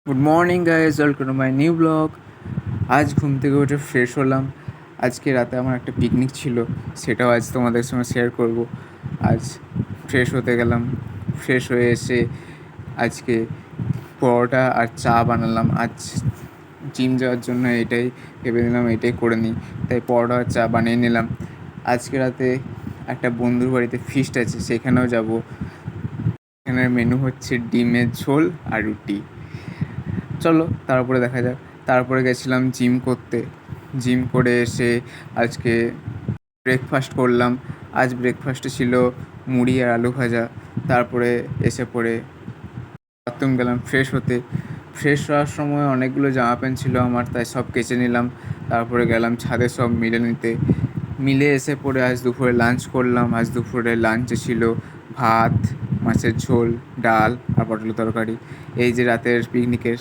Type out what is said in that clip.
Good morning guys, welcome to my new blog. আজ ঘুম থেকে উঠে ফ্রেশ হলাম। আজকে রাতে আমার একটা পিকনিক ছিল, সেটাও আজ তোমাদের সঙ্গে শেয়ার করব। আজ ফ্রেশ হতে গেলাম, ফ্রেশ হয়ে এসে আজকে পরোটা আর চা বানালাম। আজ জিম যাওয়ার জন্য এটাই ভেবে নিলাম, এটাই করে নিই, তাই পরোটা আর চা বানিয়ে নিলাম। আজকে রাতে একটা বন্ধুর বাড়িতে ফিস্ট আছে, সেখানেও যাব। এখানের মেনু হচ্ছে ডিমের ঝোল আর রুটি। চলো তারপরে দেখা যাক। তারপরে গেছিলাম জিম করতে। জিম করে এসে আজকে ব্রেকফাস্ট করলাম। আজ ব্রেকফাস্টে ছিল মুড়ি আর আলু ভাজা। তারপরে এসে পড়ে বাথরুম গেলাম ফ্রেশ হতে। ফ্রেশ হওয়ার সময় অনেকগুলো জামা প্যান্ট ছিল আমার, তাই সব কেচে নিলাম। তারপরে গেলাম ছাদে সব মিলে নিতে। মিলে এসে পড়ে আজ দুপুরে লাঞ্চ করলাম। আজ দুপুরে লাঞ্চে ছিল ভাত, মাছের ঝোল, ডাল আর পটল তরকারি। এই যে রাতের পিকনিকের